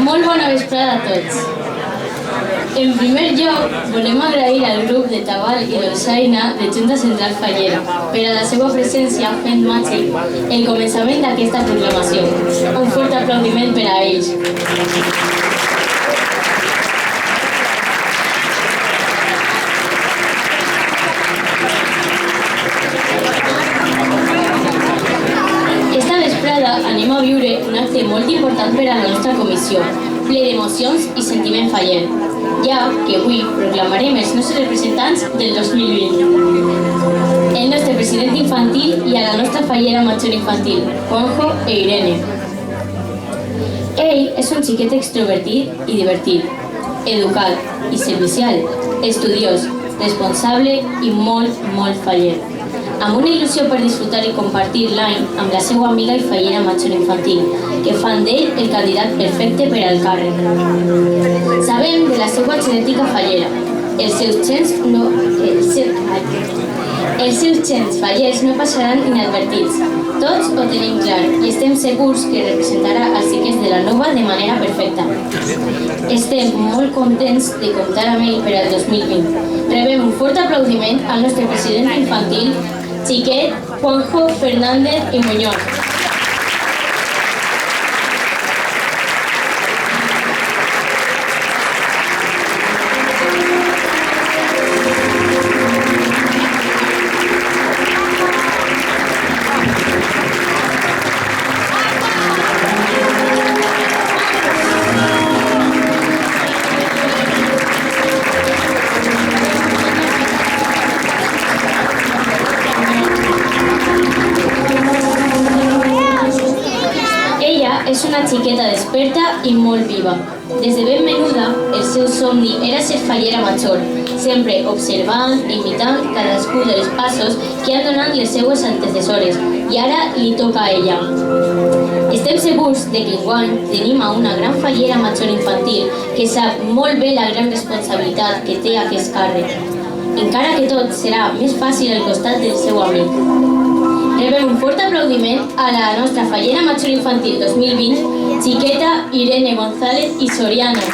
Molt bona vesprada a tots. En primer lloc, volem agrair al grup de Tabal i Dolçaina de Junta Central Fallera per a la seva presència fent màgic el començament d'aquesta proclamació. Un fort aplaudiment per a ells. Esta vesprada anem a viure un acte molt important per a la nostra comissió, ple d'emocions i sentiment faller, ja que avui proclamarem els nostres representants del 2020. El nostre president infantil i a la nostra fallera major infantil, Juanjo e Irene. Ell és un xiquet extrovertit i divertit, educat i servicial, estudiós, responsable i molt faller, amb una il·lusió per disfrutar i compartir l'any amb la seva amiga i fallera major infantil, que fan d'ell el candidat perfecte per al càrrec. Sabem de la seva genètica fallera. Els seus gens fallers no passaran inadvertits. Tots ho tenim clar i estem segurs que representarà els xiquets de la nova de manera perfecta. Estem molt contents de comptar amb ell per al 2020. Rebem un fort aplaudiment al nostre president infantil, xiquet Juanjo Fernández i Muñoz. És una xiqueta desperta i molt viva. Des de ben menuda, el seu somni era ser fallera major, sempre observant i imitant cadascun dels passos que han donat les seues antecessores, i ara li toca a ella. Estem segurs de que enguany tenim a una gran fallera major infantil que sap molt bé la gran responsabilitat que té aquest càrrec. Encara que tot serà més fàcil al costat del seu amic. Rebem un fort aplaudiment a la nostra fallera major infantil 2020, xiqueta Irene González i Soriano.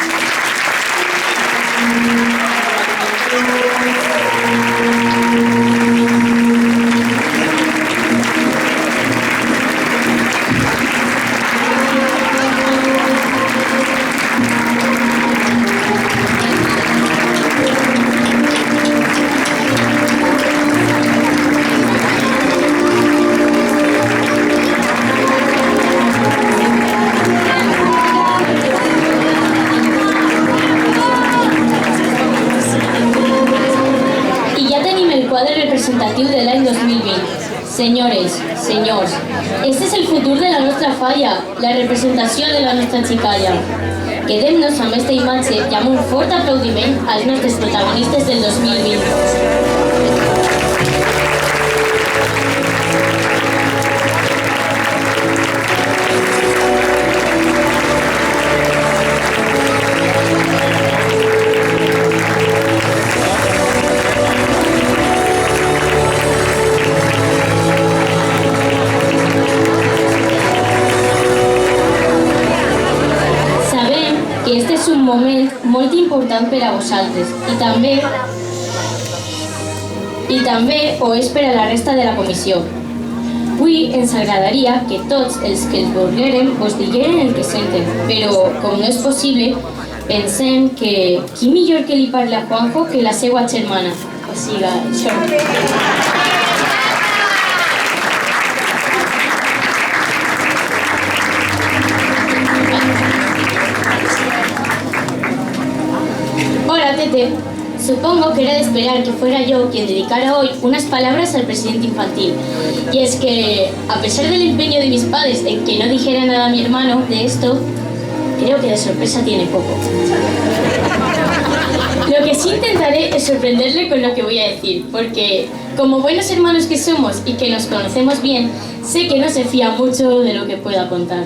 Representatiu de l'any 2020. Senyores, senyors, este és el futur de la nostra falla, la representació de la nostra xicalla. Quedem-nos amb aquesta imatge i amb un fort aplaudiment als nostres protagonistes del 2020. Este és un moment molt important per a vosaltres i també ho és per a la resta de la comissió. Avui ens agradaria que tots els que els volgueren vos digueren el que senten, però com no és possible, pensem que qui millor que li parli a Juanjo que la seva germana. O sigui, això. Hola, Tete. Supongo que era de esperar que fuera yo quien dedicara hoy unas palabras al presidente infantil. Y es que, a pesar del empeño de mis padres en que no dijera nada a mi hermano de esto, creo que de sorpresa tiene poco. Lo que sí intentaré es sorprenderle con lo que voy a decir, porque como buenos hermanos que somos y que nos conocemos bien, sé que no se fía mucho de lo que pueda contar.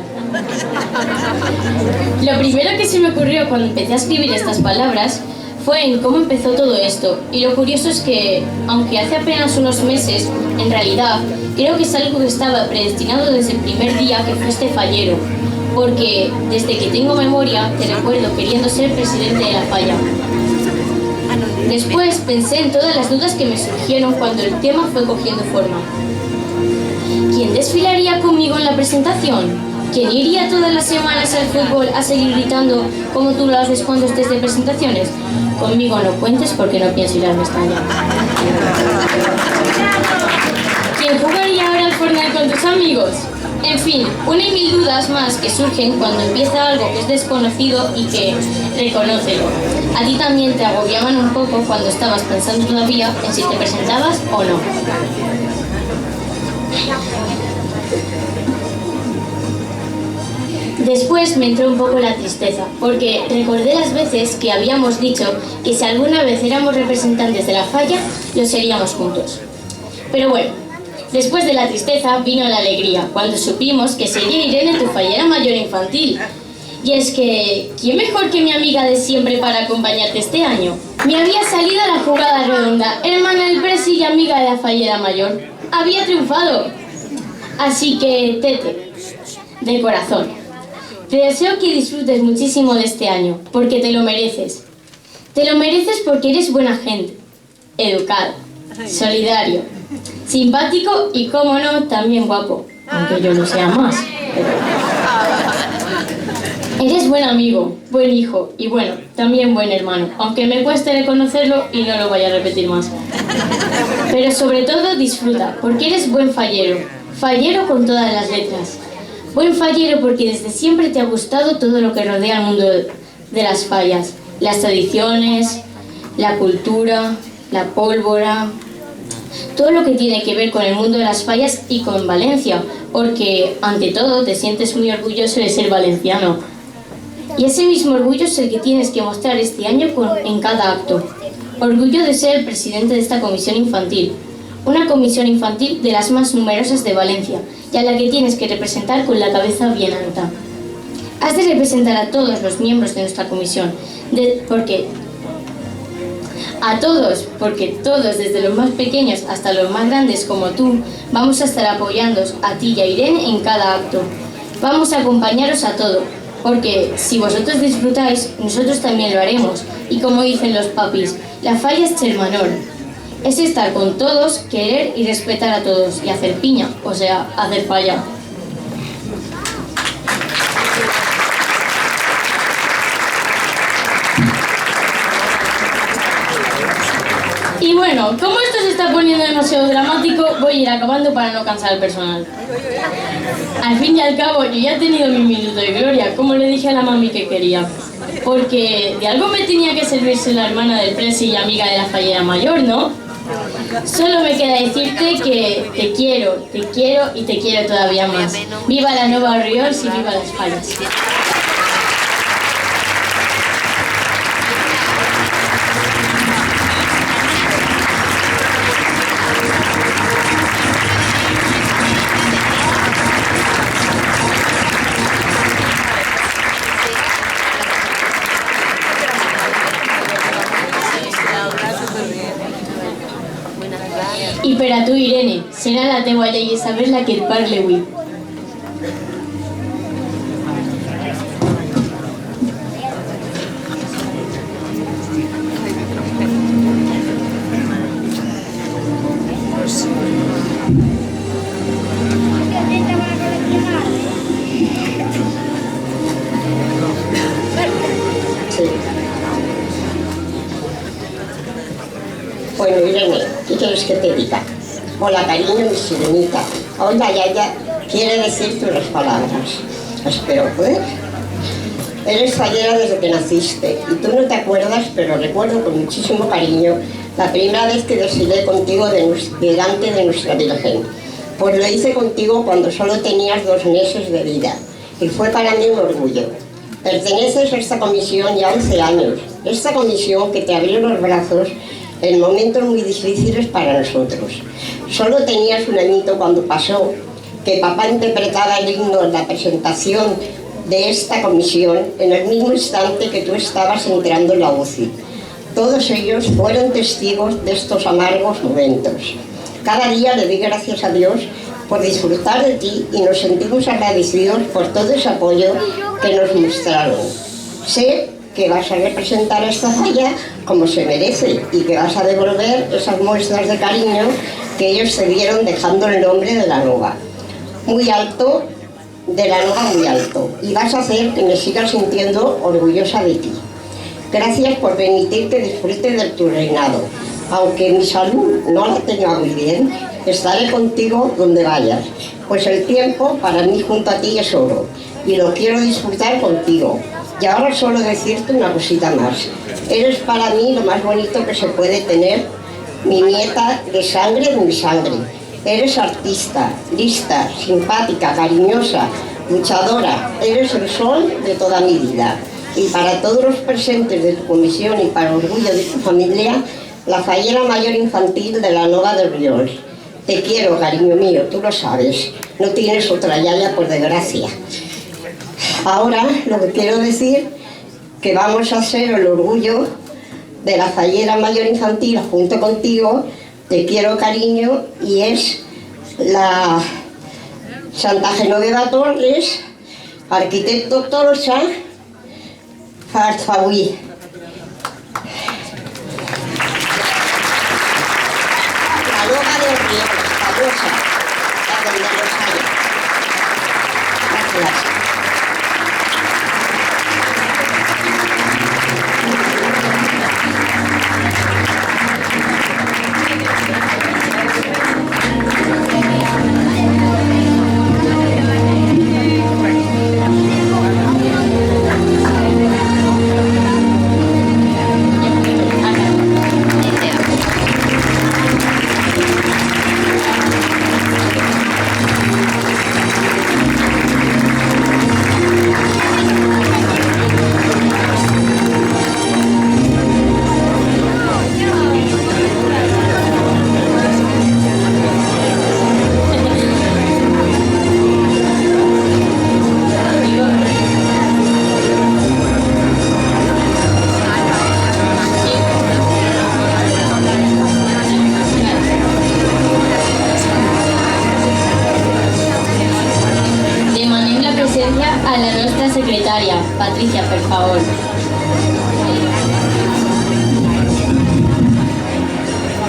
Lo primero que se me ocurrió cuando empecé a escribir estas palabras fue en cómo empezó todo esto, y lo curioso es que, aunque hace apenas unos meses, en realidad creo que es algo que estaba predestinado desde el primer día que fue este fallero. porque desde que tengo memoria te recuerdo queriendo ser presidente de la falla. Después pensé en todas las dudas que me surgieron cuando el tema fue cogiendo forma. ¿Quién desfilaría conmigo en la presentación? ¿Quién iría todas las semanas al fútbol a seguir gritando como tú lo haces cuando estés de presentaciones? Conmigo no cuentes porque no pienso ir al Mestalla. ¿Quién jugaría ahora al Fortnite con tus amigos? En fin, una y mil dudas más que surgen cuando empieza algo que es desconocido y que reconócelo. A ti también te agobiaban un poco cuando estabas pensando todavía en si te presentabas o no. Después me entró un poco la tristeza, porque recordé las veces que habíamos dicho que si alguna vez éramos representantes de la falla, lo seríamos juntos. Pero bueno, después de la tristeza vino la alegría, cuando supimos que sería Irene tu fallera mayor infantil. Y es que, ¿quién mejor que mi amiga de siempre para acompañarte este año? Me había salido la jugada redonda, hermana del presi y amiga de la fallera mayor. Había triunfado. Así que, Tete, de corazón, te deseo que disfrutes muchísimo de este año, porque te lo mereces. Te lo mereces porque eres buena gente, educado, solidario, simpático y, como no, también guapo, aunque yo no sea más. Eres buen amigo, buen hijo y, bueno, también buen hermano, aunque me cueste reconocerlo y no lo vaya a repetir más. Pero sobre todo disfruta, porque eres buen fallero, fallero con todas las letras. Buen fallero porque desde siempre te ha gustado todo lo que rodea el mundo de las fallas, las tradiciones, la cultura, la pólvora, todo lo que tiene que ver con el mundo de las fallas y con Valencia, porque ante todo te sientes muy orgulloso de ser valenciano. Y ese mismo orgullo es el que tienes que mostrar este año en cada acto. Orgullo de ser el presidente de esta comisión infantil, una comisión infantil de las más numerosas de Valencia, y a la que tienes que representar con la cabeza bien alta. Has de representar a todos los miembros de nuestra comisión, porque todos, desde los más pequeños hasta los más grandes como tú, vamos a estar apoyándoos a ti y a Irene en cada acto. Vamos a acompañaros a todo, porque si vosotros disfrutáis, nosotros también lo haremos. Y como dicen los papis, la falla es Chermanol. Es estar con todos, querer y respetar a todos y hacer piña, o sea, hacer falla. Y bueno, como esto se está poniendo demasiado dramático, voy a ir acabando para no cansar al personal. Al fin y al cabo, yo ya he tenido mi minuto de gloria, como le dije a la mami que quería. Porque de algo me tenía que servirse la hermana del presi y amiga de la fallera mayor, ¿no? Solo me queda decirte que te quiero y te quiero todavía más. ¡Viva la Nova Orriols y viva las fallas! I per a tu, Irene, serà la teua llei i saber la que et parle avui. Bueno, Irene, ¿qué quieres que te diga? Hola, cariño, mi sirenita. Hola, Yaya, quiere decirte unas palabras. Espero poder. Eres fallera desde que naciste y tú no te acuerdas, pero recuerdo con muchísimo cariño la primera vez que desfilé contigo delante de nuestra Virgen. Pues lo hice contigo cuando solo tenías 2 meses de vida y fue para mí un orgullo. Perteneces a esta comisión ya 11 años, esta comisión que te abrió los brazos en momentos muy difíciles para nosotros. Solo tenías un añito cuando pasó que papá interpretaba el himno en la presentación de esta comisión en el mismo instante que tú estabas entrando en la UCI. Todos ellos fueron testigos de estos amargos momentos. Cada día le doy gracias a Dios por disfrutar de ti y nos sentimos agradecidos por todo ese apoyo que nos mostraron. Sé que vas a representar a esta falla como se merece y que vas a devolver esas muestras de cariño que ellos te dieron dejando el nombre de la Nova muy alto, muy alto, y vas a hacer que me siga sintiendo orgullosa de ti. Gracias por permitir que disfrute de tu reinado. Aunque mi salud no la tenga muy bien, estaré contigo donde vayas, pues el tiempo para mí junto a ti es oro y lo quiero disfrutar contigo. Y ahora solo decirte una cosita más. Eres para mí lo más bonito que se puede tener, mi nieta de mi sangre. Eres artista, lista, simpática, cariñosa, luchadora. Eres el sol de toda mi vida. Y para todos los presentes de tu comisión y para orgullo de tu familia, la fallera mayor infantil de la Nova de Riols. Te quiero, cariño mío, tú lo sabes. No tienes otra yaya, por desgracia. Ahora lo que quiero decir que vamos a ser el orgullo de la fallera mayor infantil junto contigo. Te quiero, cariño, y es la Santa Genoveva Torres, arquitecto Tolosa Farzawi. La Nova de Riols, famosa, la donde los hay. Gracias. A la nuestra secretaria, Patricia, per favor.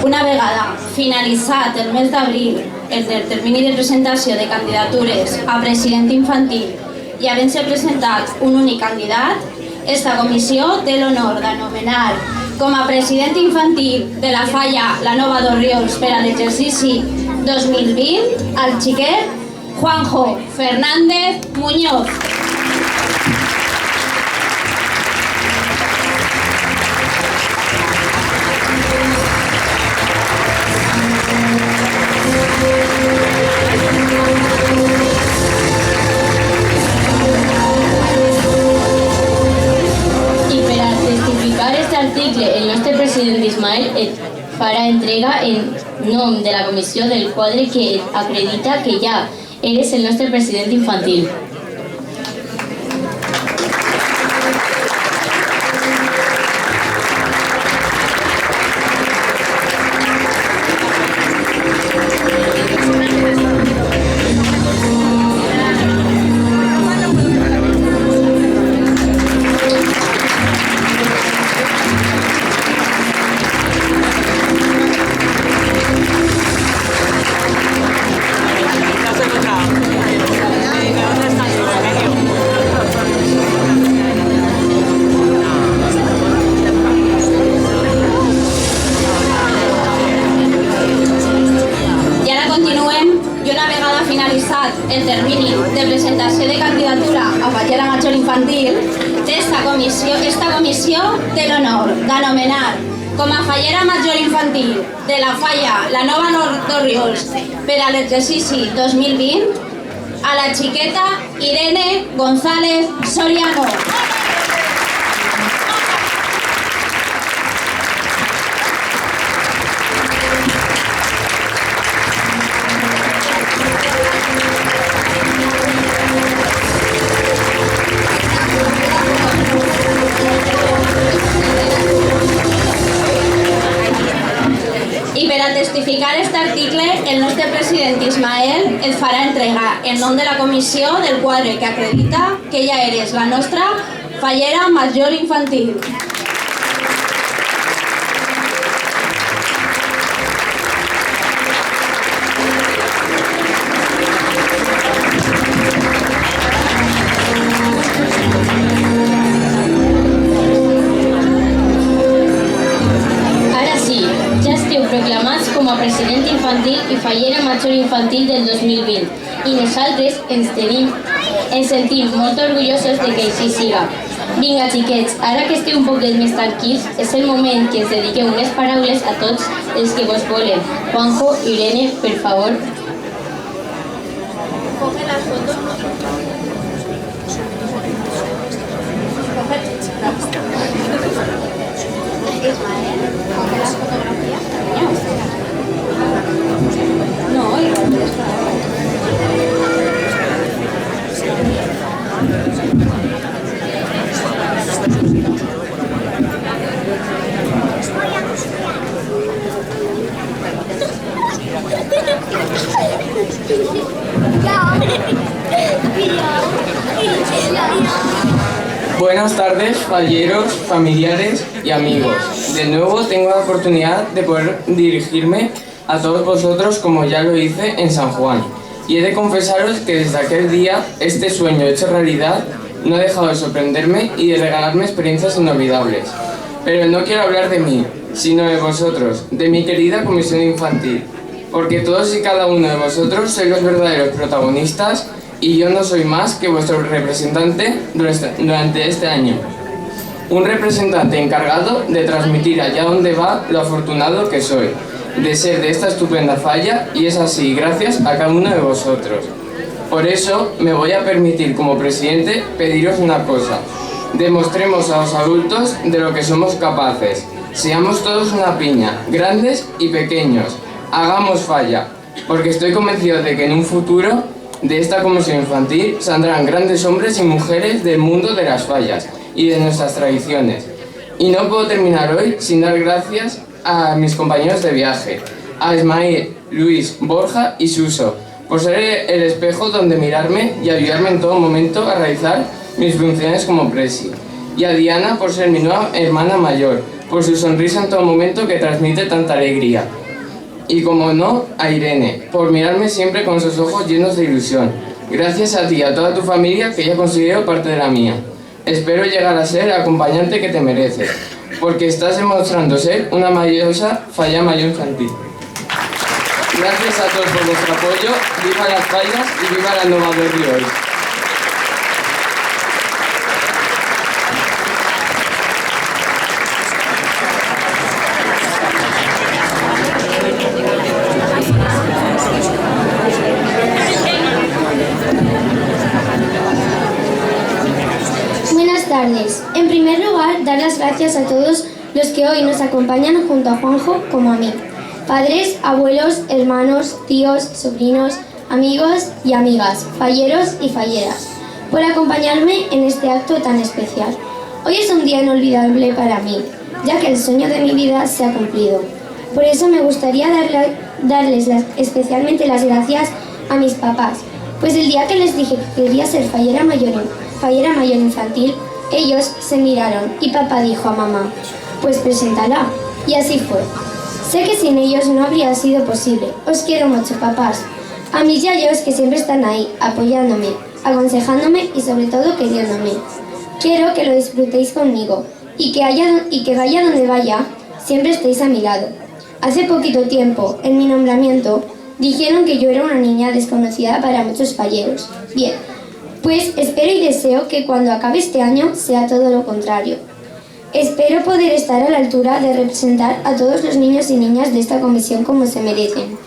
Una vegada finalitzat el mes d'abril el termini de presentació de candidatures a president infantil i havent-se presentat un únic candidat, esta comissió té l'honor d'anomenar com a president infantil de la falla La Nova de Riols per a l'exercici 2020 al xiquet Juanjo Fernández Muñoz. I per a testificar este article, el nostre president Ismael farà entrega en nom de la comissió del quadre que acredita que ja eres el nostre president infantil. El termini de presentació de candidatura a fallera major infantil, esta comissió té l'honor d'anomenar com a fallera major infantil de la falla La Nova de Riols per a l'exercici 2020 a la xiqueta Irene González Soriano. I per a testificar aquest article, el nostre president Ismael et farà entrega en nom de la comissió del quadre que acredita que ja eres la nostra fallera major infantil. Proclamats com a president infantil i fallera major infantil del 2020 i nosaltres ens sentim molt orgullosos de que així siga. Vinga, xiquets, ara que esteu un poc més tranquils, és el moment que ens dediqueu unes paraules a tots els que vos volen. Juanjo, Irene, per favor. Coge las fotos. Ismael, coge las fotografías. No, igual puedes Buenas tardes, falleros, familiares y amigos. De nuevo tengo la oportunidad de poder dirigirme a todos vosotros como ya lo hice en San Juan. Y he de confesaros que desde aquel día este sueño hecho realidad no ha dejado de sorprenderme y de regalarme experiencias inolvidables. Pero no quiero hablar de mí, sino de vosotros, de mi querida comisión infantil. Porque todos y cada uno de vosotros sois los verdaderos protagonistas y yo no soy más que vuestro representante durante este año. Un representante encargado de transmitir allá donde va lo afortunado que soy, de ser de esta estupenda falla, y es así gracias a cada uno de vosotros. Por eso me voy a permitir como presidente pediros una cosa: demostremos a los adultos de lo que somos capaces, seamos todos una piña, grandes y pequeños, hagamos falla, porque estoy convencido de que en un futuro de esta comisión infantil saldrán grandes hombres y mujeres del mundo de las fallas y de nuestras tradiciones. Y no puedo terminar hoy sin dar gracias a mis compañeros de viaje, a Ismael, Luis, Borja y Suso, por ser el espejo donde mirarme y ayudarme en todo momento a realizar mis funciones como presi. Y a Diana por ser mi nueva hermana mayor, por su sonrisa en todo momento que transmite tanta alegría. Y como no, a Irene, por mirarme siempre con sus ojos llenos de ilusión. Gracias a ti y a toda tu familia que ya ha conseguido parte de la mía. Espero llegar a ser el acompañante que te mereces, porque estás demostrando ser una maravillosa falla mayor infantil. Gracias a todos por vuestro apoyo, viva las fallas y viva la Nova Berriol. Buenas tardes. En primer lugar, dar las gracias a todos los que hoy nos acompañan junto a Juanjo como a mí. Padres, abuelos, hermanos, tíos, sobrinos, amigos y amigas, falleros y falleras, por acompañarme en este acto tan especial. Hoy es un día inolvidable para mí, ya que el sueño de mi vida se ha cumplido. Por eso me gustaría darles especialmente las gracias a mis papás, pues el día que les dije que quería ser fallera mayor infantil, ellos se miraron y papá dijo a mamá: pues preséntala. Y así fue. Sé que sin ellos no habría sido posible. Os quiero mucho, papás. A mis yayos que siempre están ahí, apoyándome, aconsejándome y sobre todo queriéndome. Quiero que lo disfrutéis conmigo y que vaya donde vaya, siempre estéis a mi lado. Hace poquito tiempo, en mi nombramiento, dijeron que yo era una niña desconocida para muchos falleros. Bien, pues espero y deseo que cuando acabe este año sea todo lo contrario. Espero poder estar a la altura de representar a todos los niños y niñas de esta comisión como se merecen.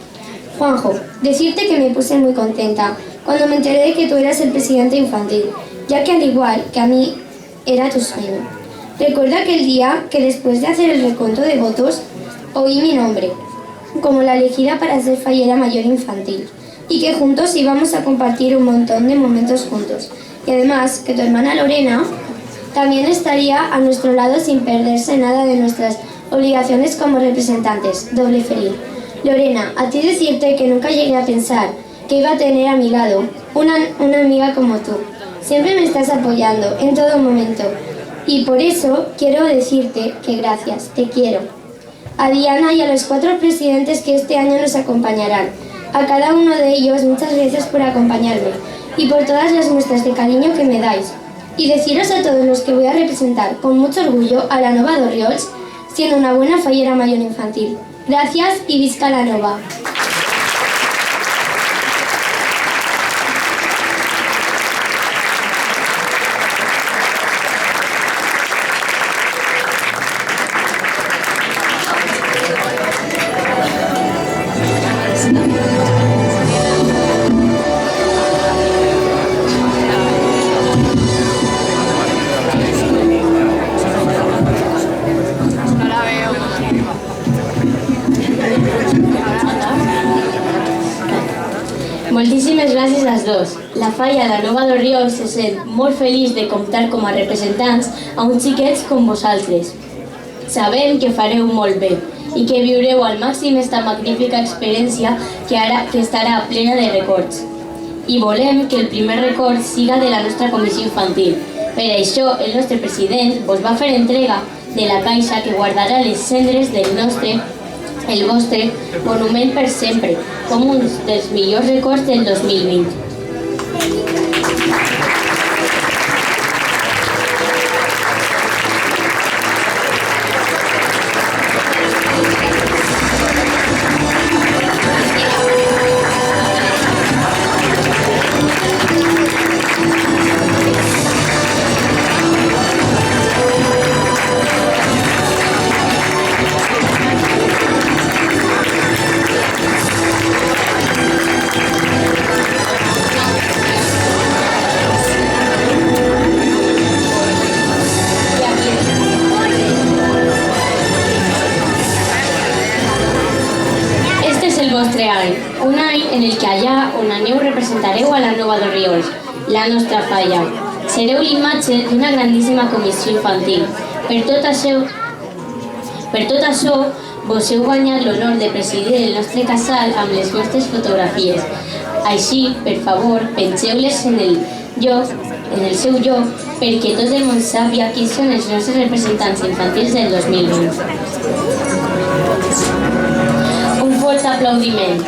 Juanjo, decirte que me puse muy contenta cuando me enteré de que tú eras el presidente infantil, ya que al igual que a mí, era tu sueño. Recuerda aquel día que después de hacer el recuento de votos, oí mi nombre como la elegida para ser fallera mayor infantil, y que juntos íbamos a compartir un montón de momentos juntos. Y además que tu hermana Lorena también estaría a nuestro lado sin perderse nada de nuestras obligaciones como representantes. Doble feliz. Lorena, a ti decirte que nunca llegué a pensar que iba a tener a mi lado, una amiga como tú. Siempre me estás apoyando en todo momento y por eso quiero decirte que gracias, te quiero. A Diana y a los 4 presidentes que este año nos acompañarán. A cada uno de ellos muchas gracias por acompañarme y por todas las muestras de cariño que me dais. Y deciros a todos los que voy a representar con mucho orgullo a la Nova d'Orriols, siendo una buena fallera mayor infantil. Gracias y visca la Nova. Moltíssimes gràcies als dos. La Falla la Nova d'Orriols se sent molt feliç de comptar com a representants a uns xiquets com vosaltres. Sabem que fareu molt bé i que viureu al màxim esta magnífica experiència que estarà plena de records. I volem que el primer record siga de la nostra comissió infantil. Per això, el nostre president vos va fer entrega de la caixa que guardarà les cendres del el vostre monument per sempre, com un dels millors records del 2020. Un any en el que allà on aneu representareu a la Nova d'Orriols, la nostra falla. Sereu l'imatge d'una grandíssima comissió infantil. Per tot això, vos heu guanyat l'honor de presidir el nostre casal amb les vostres fotografies. Així, per favor, pengeu-les en el seu lloc, perquè tot el món sàpiga quins són els nostres representants infantils del 2020. Un fort aplaudiment.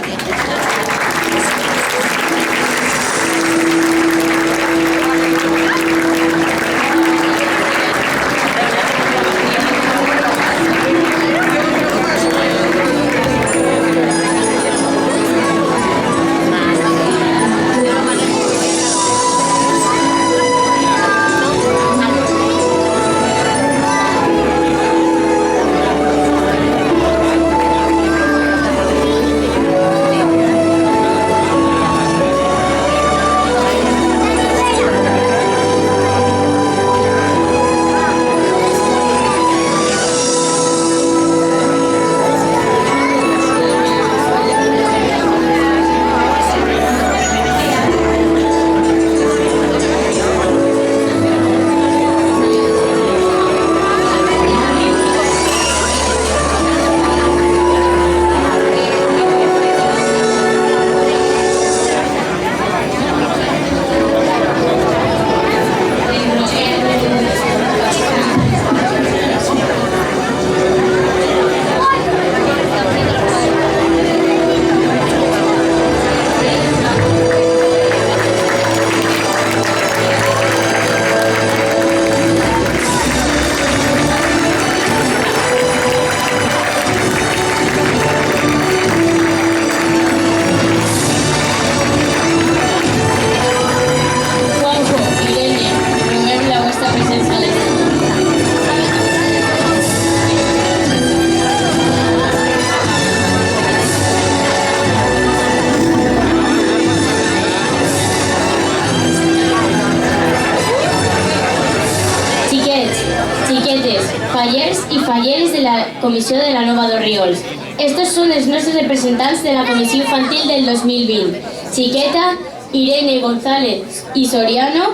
fallers y falleres de la Comissió de la Nova d'Orriols. Estos són els nostres representants de la Comissió Infantil del 2020. Chiqueta, Irene González y Soriano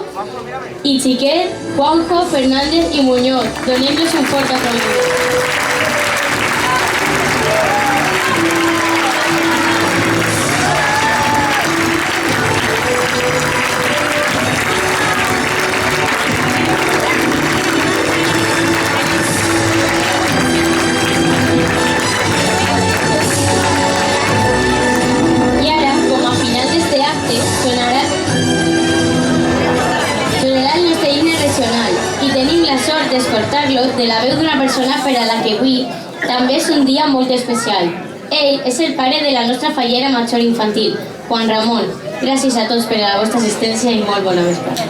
y Chiquet, Juanjo, Fernández y Muñoz. Donem-los un fort aplaudiment. sort d'escoltar-lo de la veu d'una persona per a la que avui també és un dia molt especial. Ell és el pare de la nostra fallera major infantil, Juan Ramon. Gràcies a tots per la vostra assistència i molt bona vesprada.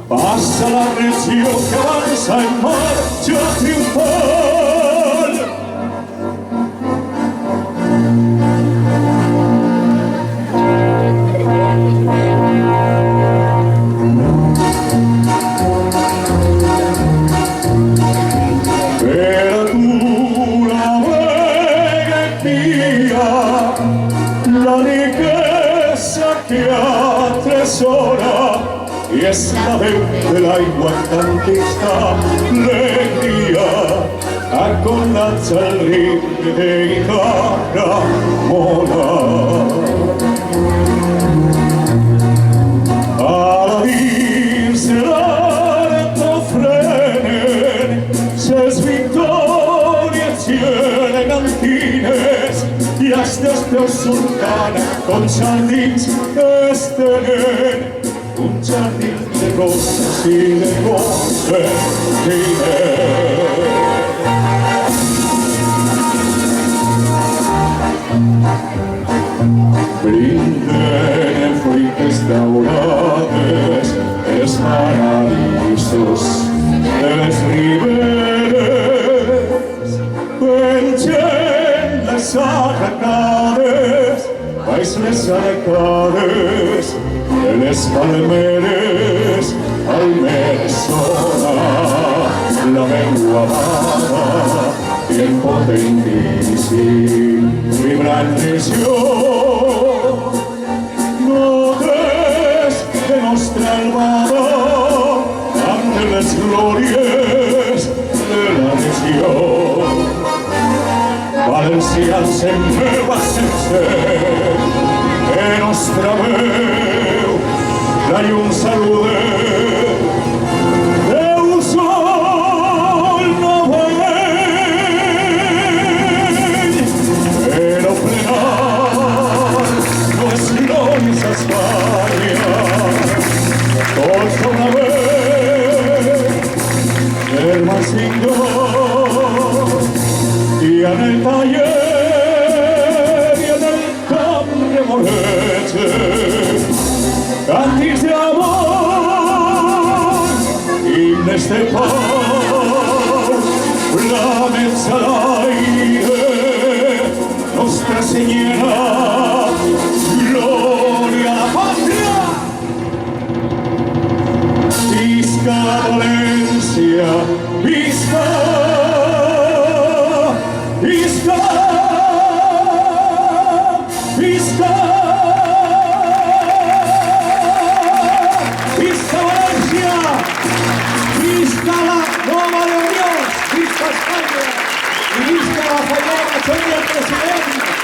Passa la regió que avança en marxa triomfal. Temperatura veglia, la riqueza que atresora, i és la veu de l'aigua cantista, alegria, acordats al ritme de guitarra mona. Alabins de l'art ofrenen, ses victòries llenen antines, i hasta els peus surten com jardins estenen. Un jardín de rosas y de concertines. Brinden en fuentes daurades els paradisos de les riberes, pengen les arracades, baix les arcades de les palmeres, al mer sona la veu amada i en potentíssim vibrant lesió. Notes de nostra albada ante les glòries de la nació. Valencians en meva sense de nostra veu, la llum salude, Déu sol novell, però plenar no és glòries a Espanya, tots una vez, germans vinguts, i en el taller i en el camp de Moreche, càntics d'amor, himnes de pau, flamets a l'aire, Nostra Senyora, glòria a la pàtria. Visca València, visca, visca, visca. Visca València, visca la Nova de Dios, visca Espanya i visca la fallera major del president.